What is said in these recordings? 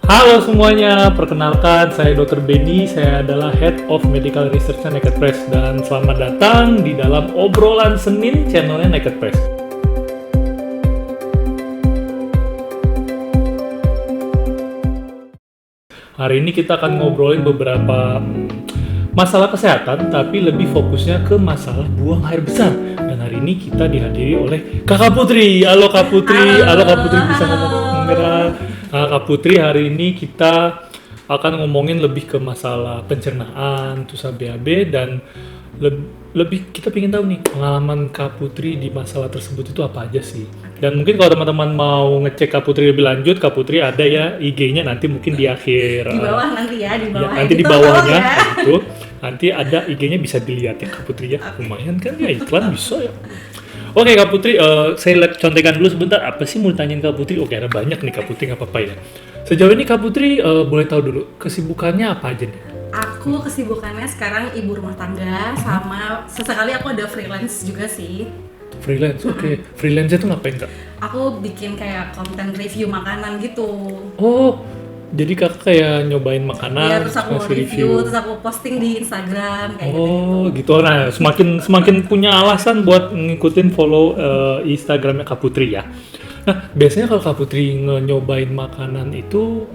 Halo semuanya, perkenalkan saya Dr. Benny, saya adalah Head of Medical Research Naked Press dan selamat datang di dalam obrolan Senin channelnya Naked Press. Hari ini kita akan ngobrolin beberapa masalah kesehatan, tapi lebih fokusnya ke masalah buang air besar. Dan hari ini kita dihadiri oleh Kakak Putri. Halo Kak Putri, halo Kak Putri, bisa ngomong beneran. Kak Putri, hari ini kita akan ngomongin lebih ke masalah pencernaan, terus BAB, dan lebih kita pengen tahu nih pengalaman Kak Putri di masalah tersebut itu apa aja sih. Dan mungkin kalau teman-teman mau ngecek Kak Putri lebih lanjut, Kak Putri ada ya IG-nya nanti mungkin di akhir. Di bawah nanti ya, di bawah. Nanti di bawahnya gitu. Nanti ada IG-nya bisa dilihat ya Kak Putri ya. Lumayan kan ya, iklan bisa ya. Oke Kak Putri, saya contekan dulu sebentar. Apa sih mau ditanyain Kak Putri? Oke, ada banyak nih Kak Putri, nggak apa-apa ya. Sejauh ini Kak Putri boleh tahu dulu kesibukannya apa aja nih? Aku kesibukannya sekarang ibu rumah tangga, sama sesekali aku ada freelance juga sih. Freelance, oke. Freelance itu ngapain Kak? Aku bikin kayak konten review makanan gitu. Oh, jadi Kakak kayak nyobain makanan, Ya, terus aku ngasih review, terus aku posting di Instagram kayak Oh, gitu. Nah, semakin punya alasan buat ngikutin follow Instagramnya Kak Putri ya. Nah, biasanya kalau Kak Putri nyobain makanan itu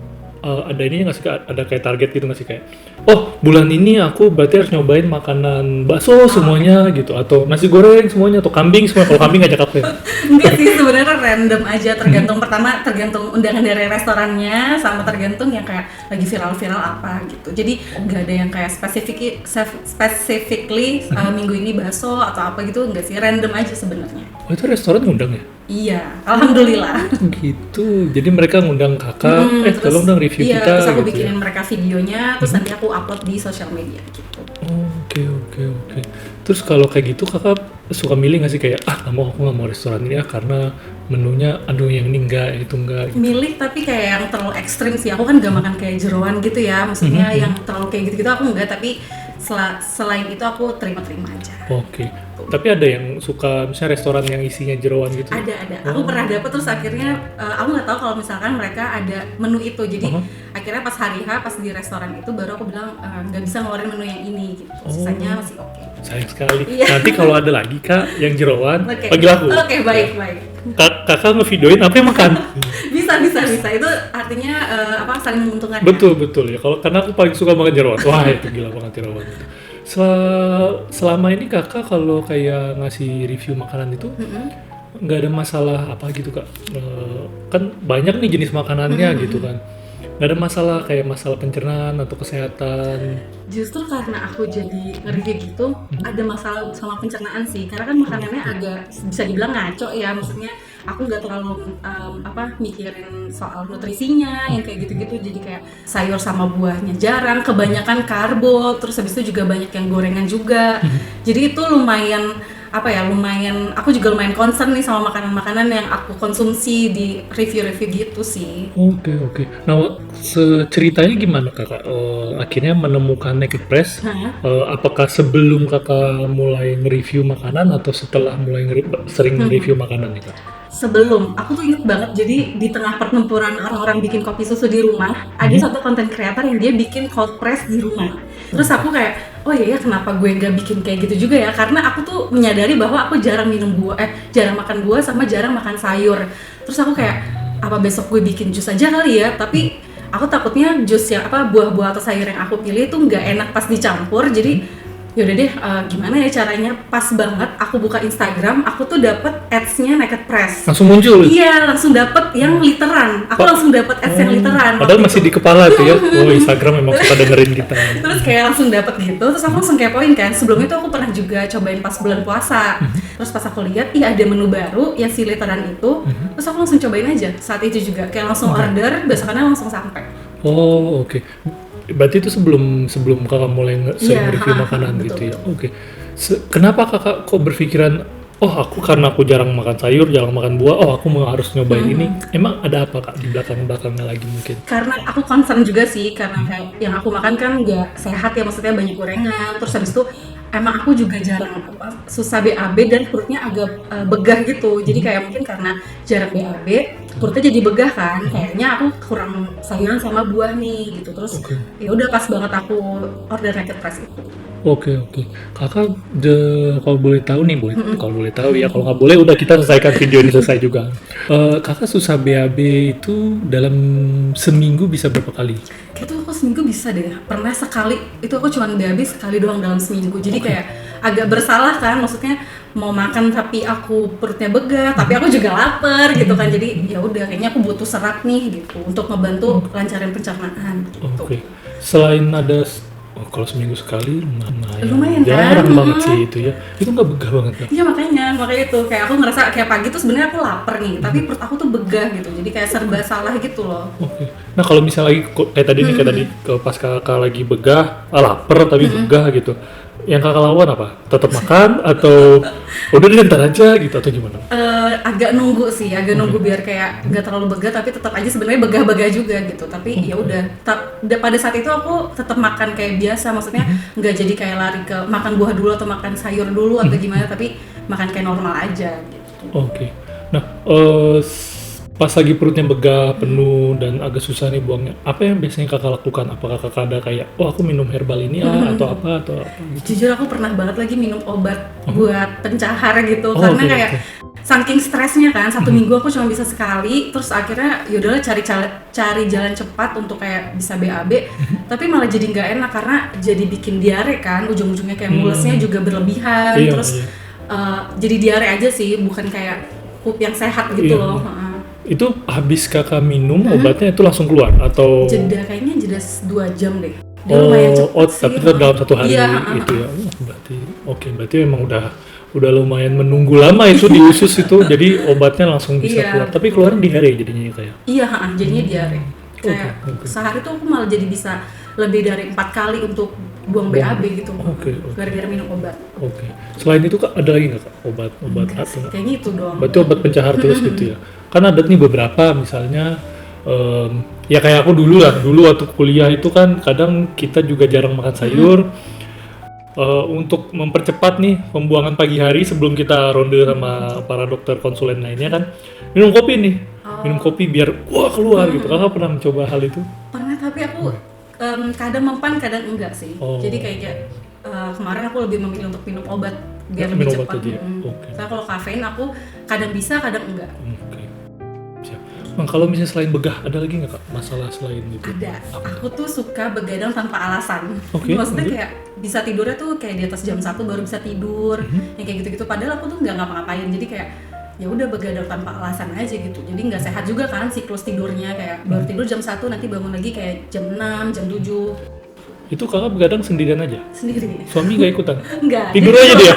ada ini nggak sih Kak? Ada kayak target gitu nggak sih kayak, oh bulan ini aku berarti harus nyobain makanan bakso semuanya gitu, atau nasi goreng semuanya, atau kambing semua. Kalau kambing ngajak apa ya? Enggak sih, sebenarnya random aja, tergantung pertama tergantung undangan dari restorannya, sama tergantung yang kayak lagi viral-viral apa gitu. Jadi nggak ada yang kayak specifically minggu ini bakso atau apa gitu, enggak sih, random aja sebenarnya. Oh, itu restoran ngundang ya? Iya, alhamdulillah. Gitu. Jadi mereka ngundang Kakak, tolong dong review iya, kita. terus aku gitu bikinin ya? mereka videonya, terus nanti aku upload di sosial media gitu. Oke. Terus kalau kayak gitu Kakak suka milih nggak sih kayak, aku nggak mau restoran ini ya karena menunya, aduh yang ini enggak, itu enggak. Gitu. Milih tapi kayak yang terlalu ekstrim sih. Aku kan gak makan kayak jeroan gitu ya, maksudnya yang terlalu kayak gitu-gitu aku enggak, tapi selain itu aku terima-terima aja. Oke. Tapi ada yang suka misalnya restoran yang isinya jeroan gitu? Ada. Aku pernah dapet, terus akhirnya aku nggak tahu kalau misalkan mereka ada menu itu. Jadi akhirnya pas hari H, pas di restoran itu baru aku bilang nggak bisa ngeluarin menu yang ini gitu. Sisanya masih oke. Sayang sekali. Iya. Nanti kalau ada lagi Kak yang jeroan, Oke. panggil aku. Oke, baik. Kakak ngevideoin apa yang makan? Bisa. Itu artinya saling menguntungkan. Betul ya. Karena aku paling suka makan jeroan. Wah, itu gila banget jeroan itu. Selama ini Kakak kalau kayak ngasih review makanan itu nggak ada masalah apa gitu Kak? Kan banyak nih jenis makanannya gitu kan. Nggak ada masalah kayak masalah pencernaan atau kesehatan? Justru karena aku jadi nge-review gitu, ada masalah sama pencernaan sih. Karena kan makanannya agak bisa dibilang ngaco ya, maksudnya aku nggak terlalu mikirin soal nutrisinya yang kayak gitu-gitu. Jadi kayak sayur sama buahnya jarang, kebanyakan karbo, terus habis itu juga banyak yang gorengan juga. Jadi itu lumayan aku juga lumayan concern nih sama makanan-makanan yang aku konsumsi di review-review gitu sih. Oke. Nah, ceritanya gimana Kakak akhirnya menemukan Naked Press? Apakah sebelum Kakak mulai nge-review makanan atau setelah mulai sering nge-review makanan nih Kak? Sebelum, aku tuh inget banget, jadi di tengah pertempuran orang-orang bikin kopi susu di rumah, ada satu konten creator yang dia bikin cold press di rumah. Terus aku kayak, oh iya kenapa gue nggak bikin kayak gitu juga ya? Karena aku tuh menyadari bahwa aku jarang jarang makan buah sama jarang makan sayur. Terus aku kayak, apa besok gue bikin jus aja kali ya? Tapi aku takutnya jus yang buah-buah atau sayur yang aku pilih itu nggak enak pas dicampur. Jadi yaudah deh, gimana ya caranya? Pas banget aku buka Instagram, aku tuh dapet ads-nya Naked Press. Langsung muncul? Iya, langsung dapet yang literan. Aku langsung dapet ads yang literan. Padahal masih di kepala tuh ya. Oh, Instagram memang suka dengerin kita. Terus kayak langsung dapet gitu, terus aku langsung kepoin kan. Sebelum itu aku pernah juga cobain pas bulan puasa. Terus pas aku lihat, ada menu baru yang si literan itu. Terus aku langsung cobain aja saat itu juga. Kayak langsung order, besokannya langsung sampai. Oh, oke. Berarti itu sebelum Kakak mulai sering review makanan betul. Gitu ya. Oke. Kenapa Kakak kok berpikiran, aku karena aku jarang makan sayur, jarang makan buah, aku harus nyobain ini. Emang ada apa Kak di belakangnya lagi mungkin? Karena aku concern juga sih, karena kayak yang aku makan kan nggak sehat ya, maksudnya banyak gorengan. Terus habis itu emang aku juga jarang susah BAB dan perutnya agak begah gitu. Jadi kayak mungkin karena jarang BAB, perutnya jadi begah kan, kayaknya aku kurang sayang sama buah nih gitu. Terus Oke. ya udah pas banget aku order naked press itu. Oke, oke. Kakak, kalau boleh tahu nih, kalau boleh tahu ya, kalau nggak boleh udah kita selesaikan video ini selesai juga. Kakak susah BAB itu dalam seminggu bisa berapa kali? Kayak tuh aku seminggu bisa deh, pernah sekali, itu aku cuma BAB sekali doang dalam seminggu. Jadi kayak agak bersalah kan, maksudnya mau makan tapi aku perutnya begah, tapi aku juga lapar gitu kan. Jadi ya udah, kayaknya aku butuh serat nih gitu untuk ngebantu lancarin pencernaan gitu. Oke. Selain ada, kalau seminggu sekali Lumayan kan? jarang banget sih itu ya. Itu nggak begah banget kan? Iya makanya itu kayak aku ngerasa kayak pagi tuh sebenarnya aku lapar nih, tapi perut aku tuh begah gitu, jadi kayak serba salah gitu loh. Oke. Nah kalau misalnya lagi kayak tadi nih, kayak tadi pas kakak lagi begah, lapar tapi begah gitu, yang kakak lawan apa? Tetap makan atau udah deh ntar aja gitu atau gimana? Agak nunggu sih, biar kayak nggak terlalu begah tapi tetap aja sebenarnya begah-begah juga gitu. Tapi ya udah, pada saat itu aku tetap makan kayak biasa, maksudnya nggak jadi kayak lari ke makan buah dulu atau makan sayur dulu atau gimana, tapi makan kayak normal aja gitu. Oke. Nah, pas lagi perutnya begah, penuh, dan agak susah nih buangnya, apa yang biasanya kakak lakukan? Apakah kakak ada kayak, aku minum herbal ini atau apa gitu? Jujur aku pernah banget lagi minum obat buat pencahar gitu, Oh, karena oke, kayak saking stresnya kan, 1 minggu aku cuma bisa sekali, terus akhirnya yaudahlah cari jalan cepat untuk kayak bisa BAB, tapi malah jadi nggak enak karena jadi bikin diare kan, ujung-ujungnya kayak mulesnya juga berlebihan, Iya, terus iya. jadi diare aja sih, bukan kayak pup yang sehat gitu Iya, loh. iya. Itu habis kakak minum obatnya itu langsung keluar atau? Kayaknya jeda 2 jam deh. Dia lumayan cepet sih. Tapi tetap dalam 1 hari Iya, gitu ya. Berarti memang udah lumayan menunggu lama itu di usus itu, jadi obatnya langsung bisa Iya. keluar. Tapi keluarnya di hari jadinya kayak. Iya, jadinya diare. Kayak Oke. sehari tuh aku malah jadi bisa lebih dari 4 kali untuk buang BAB gitu. Oke. Gara-gara minum obat. Oke. Selain itu Kak, ada lagi nggak Kak obat Enggak sih, atau? kayaknya itu doang. Berarti obat pencahar terus gitu ya. Kan ada nih beberapa misalnya ya kayak aku dulu waktu kuliah itu kan kadang kita juga jarang makan sayur. Untuk mempercepat nih pembuangan pagi hari sebelum kita ronde sama para dokter konsulen lainnya kan, minum kopi nih. Minum kopi biar keluar gitu. Kakak pernah mencoba hal itu? Pernah, tapi aku kadang mempan, kadang enggak sih. Oh. Jadi kayak kemarin aku lebih memilih untuk minum obat biar Minum lebih obat cepat. aja ya? Oke. Karena kalau kafein aku kadang bisa, kadang enggak. Oke. Siap. Bang, kalau misalnya selain begah, ada lagi nggak Kak masalah selain itu? Ada. Aku tuh suka begadang tanpa alasan. Oke, Maksudnya oke. kayak bisa tidurnya tuh kayak di atas jam 1 baru bisa tidur. Yang kayak gitu-gitu. Padahal aku tuh nggak ngapa-ngapain. Jadi kayak ya udah begadang tanpa alasan aja gitu. Jadi nggak sehat juga kan siklus tidurnya, kayak baru tidur jam 1 nanti bangun lagi kayak jam 6, jam 7 Itu kakak begadang sendirian aja? sendiri. Suami nggak ikutan? Enggak. Tidur aja dia?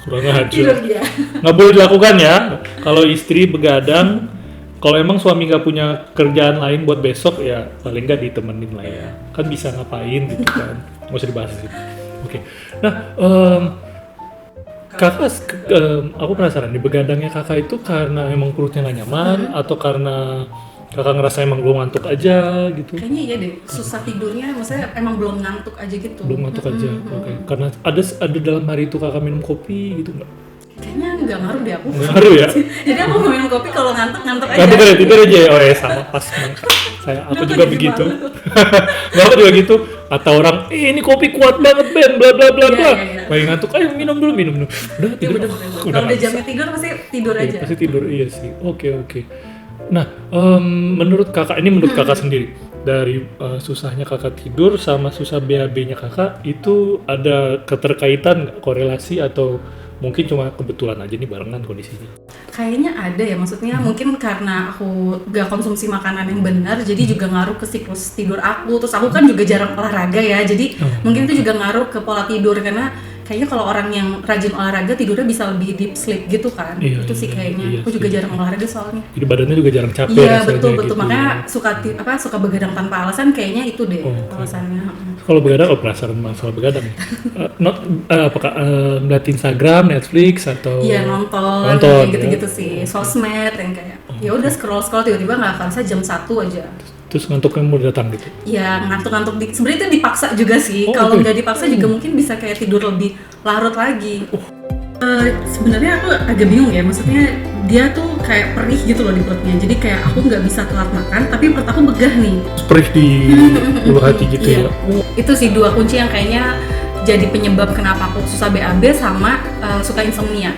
Kurang Tidur ajar. dia. Nggak boleh dilakukan ya. Kalau istri begadang, kalau emang suami nggak punya kerjaan lain buat besok, ya paling nggak ditemenin lah ya. Kan bisa ngapain gitu kan. Nggak usah dibahas sih. Oke. Nah, kakak, aku penasaran nih, begadangnya kakak itu karena emang perutnya nggak nyaman atau karena kakak ngerasa emang belum ngantuk aja gitu? Kayaknya iya deh, susah tidurnya, maksudnya emang belum ngantuk aja gitu. Belum ngantuk aja. Oke. Karena ada dalam hari itu kakak minum kopi gitu nggak? Kayaknya nggak ngaruh deh aku. Nggak ngaruh ya? Jadi aku mau minum kopi kalau ngantuk aja. Ngantuk aja, tidur aja. Oh ya sama pas. Aku Kenapa juga jadi begitu. malu? Aku juga gitu. Kata orang, ini kopi kuat banget Ben, bla bla bla Iya, bla. iya. Lagi ngantuk, ayo minum dulu. Udah Ya tidur. bener-bener. Kalau udah nggak jamnya bisa. tidur pasti tidur Iya, aja. pasti tidur, iya sih. Oke. Nah, menurut kakak sendiri, dari susahnya kakak tidur sama susah BAB-nya kakak, itu ada keterkaitan nggak, korelasi atau mungkin cuma kebetulan aja nih barengan kondisinya? Kayaknya ada ya, maksudnya mungkin karena aku gak konsumsi makanan yang benar, jadi juga ngaruh ke siklus tidur aku. Terus aku kan juga jarang olahraga ya, jadi mungkin itu juga ngaruh ke pola tidur, karena kayaknya kalau orang yang rajin olahraga tidurnya bisa lebih deep sleep gitu kan. Iya, Itu sih kayaknya. iya Aku juga sih. jarang olahraga soalnya. Jadi badannya juga jarang capek Iya rasanya betul gitu. makanya suka begadang tanpa alasan, kayaknya itu deh Oh, oke. alasannya. Kalau begadang, penasaran masalah begadang ya? Apakah melihat Instagram, Netflix, atau Iya nonton Nonton, kayak ya. gitu-gitu sih, sosmed yang kayak ya udah scroll tiba-tiba nggak kerasa jam 1 aja. terus ngantuknya mau datang gitu? Ya ngantuk-ngantuk sebenarnya itu dipaksa juga sih. Oh, Kalau oke. nggak dipaksa juga mungkin bisa kayak tidur lebih larut lagi. Sebenarnya aku agak bingung ya, maksudnya dia tuh kayak perih gitu loh di perutnya. Jadi kayak aku nggak bisa telat makan, tapi perut aku begah nih. Perih di ulu hati gitu Iya. ya. Itu sih 2 kunci yang kayaknya jadi penyebab kenapa aku susah BAB sama suka insomnia.